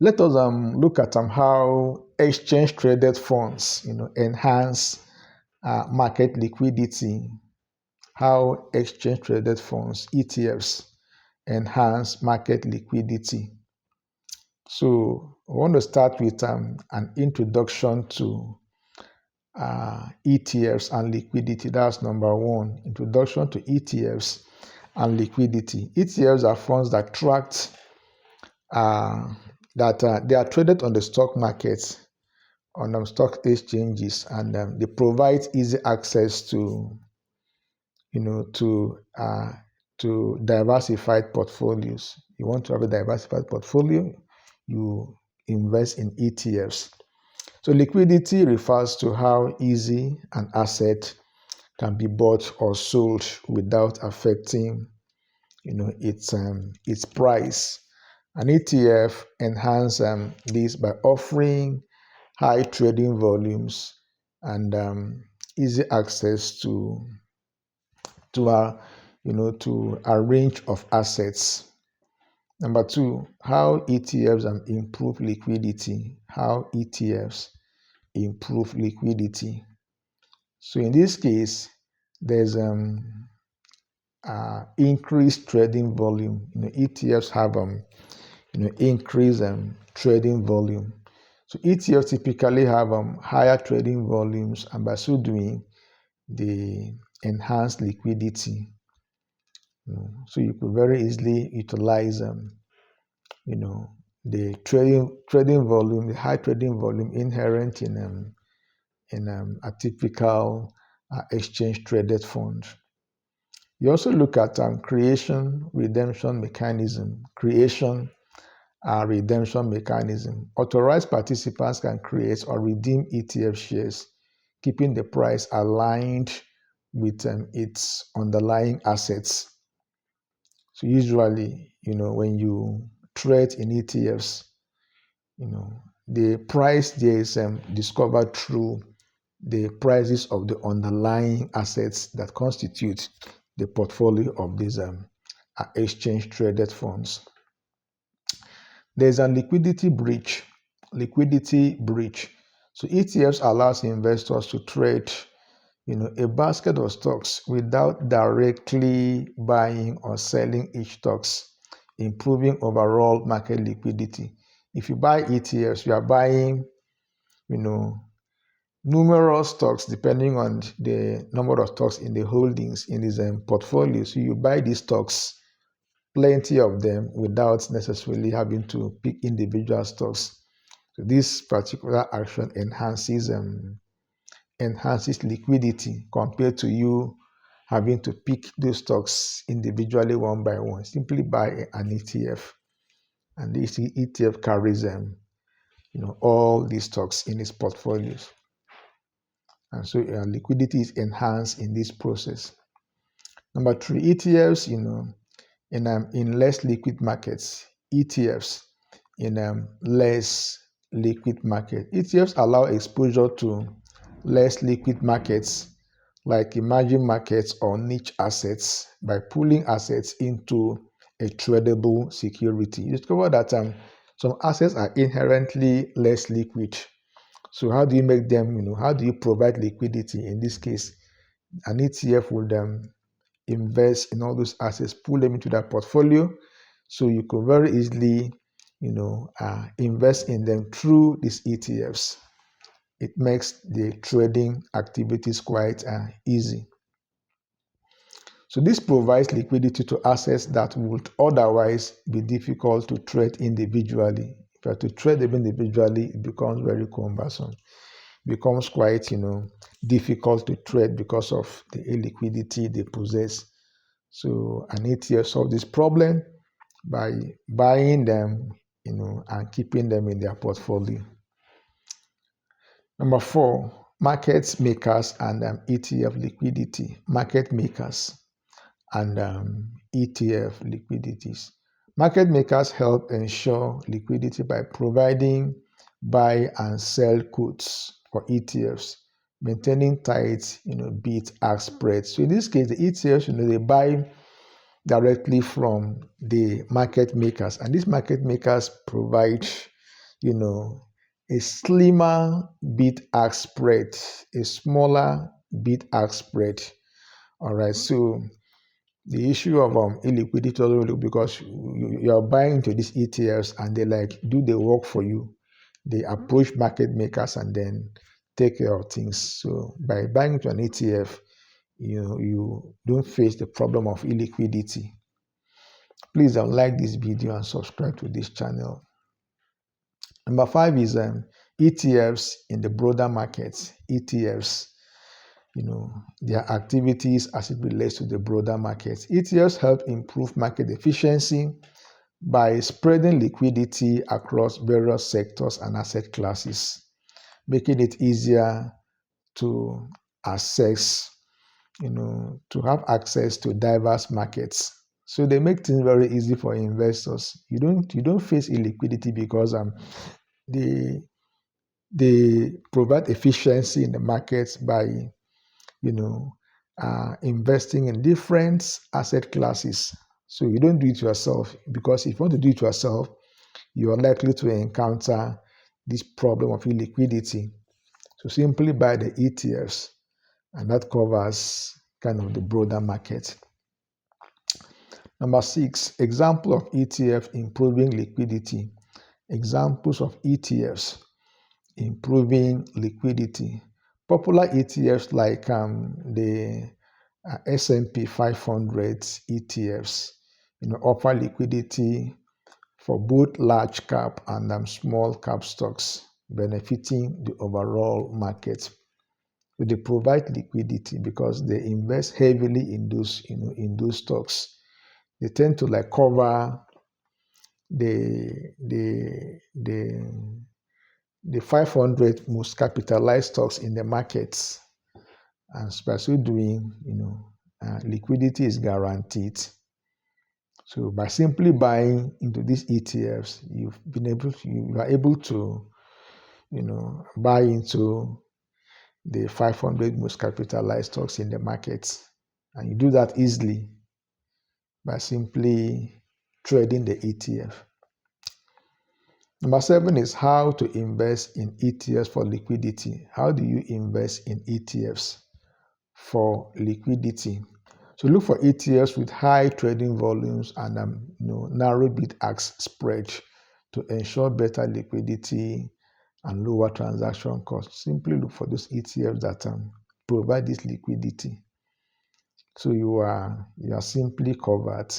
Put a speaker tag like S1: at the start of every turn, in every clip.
S1: Let us look at how exchange traded funds, enhance market liquidity. How exchange traded funds (ETFs) enhance market liquidity. So I want to start with an introduction to ETFs and liquidity. That's number one. Introduction to ETFs and liquidity. ETFs are funds that they are traded on the stock market, on stock exchanges, and they provide easy access to to diversified portfolios. You want to have a diversified portfolio, you invest in ETFs. So liquidity refers to how easy an asset can be bought or sold without affecting its price. An ETF enhances this by offering high trading volumes and easy access to a range of assets. Number two, how ETFs improve liquidity. How ETFs improve liquidity. So in this case, there's increased trading volume. ETFs have increased trading volume. So ETFs typically have higher trading volumes, and by so doing, they enhance liquidity. So you could very easily utilize the trading volume, the high trading volume inherent in a typical exchange traded fund. You also look at creation redemption mechanism. Redemption mechanism. Authorized participants can create or redeem ETF shares, keeping the price aligned with its underlying assets. So usually, when you trade in ETFs, the price there is discovered through the prices of the underlying assets that constitute the portfolio of these exchange traded funds. There's a liquidity breach. So ETFs allows investors to trade a basket of stocks without directly buying or selling each stocks, improving overall market liquidity. If you buy ETFs, you are buying, numerous stocks depending on the number of stocks in the holdings in this portfolio. So you buy these stocks, plenty of them, without necessarily having to pick individual stocks. So this particular action enhances liquidity compared to you having to pick those stocks individually one by one. Simply buy an ETF, and this ETF carries all these stocks in its portfolios. And so liquidity is enhanced in this process. Number three, ETFs, in less liquid markets. ETFs in less liquid market. ETFs allow exposure to less liquid markets like emerging markets or niche assets by pooling assets into a tradable security. You discover that some assets are inherently less liquid. So how do you make them, how do you provide liquidity? In this case, an ETF would invest in all those assets, pull them into that portfolio. So you could very easily, invest in them through these ETFs. It makes the trading activities quite easy. So this provides liquidity to assets that would otherwise be difficult to trade individually. If you are to trade them individually, it becomes very cumbersome. It becomes quite, difficult to trade because of the illiquidity they possess. So an ETF solves this problem by buying them, and keeping them in their portfolio. Number four, market makers and ETF liquidity. Market makers and ETF liquidities. Market makers help ensure liquidity by providing buy and sell quotes for ETFs, maintaining tight, bid-ask spreads. So in this case, the ETFs, they buy directly from the market makers, and these market makers provide you know, a slimmer bid-ask spread, a smaller bid-ask spread. All right. So the issue of illiquidity also because you are buying into these ETFs and they like do the work for you. They approach market makers and then take care of things. So by buying into an ETF, you don't face the problem of illiquidity. Please like this video and subscribe to this channel. Number 5 is ETFs in the broader markets. ETFs, their activities as it relates to the broader markets. ETFs help improve market efficiency by spreading liquidity across various sectors and asset classes, making it easier to access, to have access to diverse markets. So they make things very easy for investors. You don't face illiquidity because they provide efficiency in the markets by investing in different asset classes. So you don't do it yourself because if you want to do it yourself, you are likely to encounter this problem of illiquidity. So simply buy the ETFs, and that covers kind of the broader market. Number 6, example of ETF improving liquidity. Examples of ETFs improving liquidity. Popular ETFs like the S&P 500 ETFs, offer liquidity for both large cap and small cap stocks, benefiting the overall market. So they provide liquidity because they invest heavily in those stocks. They tend to like cover the 500 most capitalized stocks in the markets, and by so doing, liquidity is guaranteed. So by simply buying into these ETFs, you are able to, buy into the 500 most capitalized stocks in the markets, and you do that easily by simply trading the ETF. Number 7 is how to invest in ETFs for liquidity. How do you invest in ETFs for liquidity? So look for ETFs with high trading volumes and narrow bid-ask spread to ensure better liquidity and lower transaction costs. Simply look for those ETFs that provide this liquidity. So you are simply covered.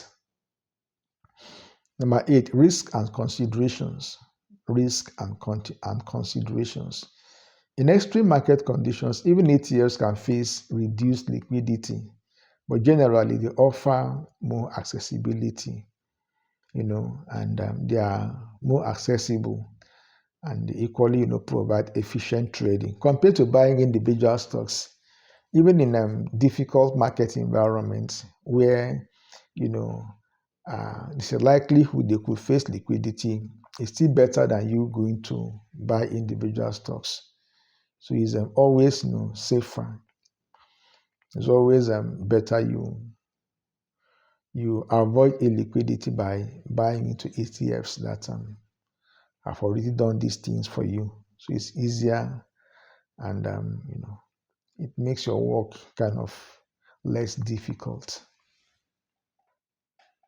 S1: Number 8, risk and considerations. Risk and considerations. In extreme market conditions, even ETFs can face reduced liquidity, but generally they offer more accessibility, and they are more accessible and they equally, provide efficient trading compared to buying individual stocks. Even in difficult market environments where, there's a likelihood they could face liquidity, it's still better than you going to buy individual stocks. So it's always safer. It's always better you avoid illiquidity by buying into ETFs that have already done these things for you. So it's easier and it makes your work kind of less difficult.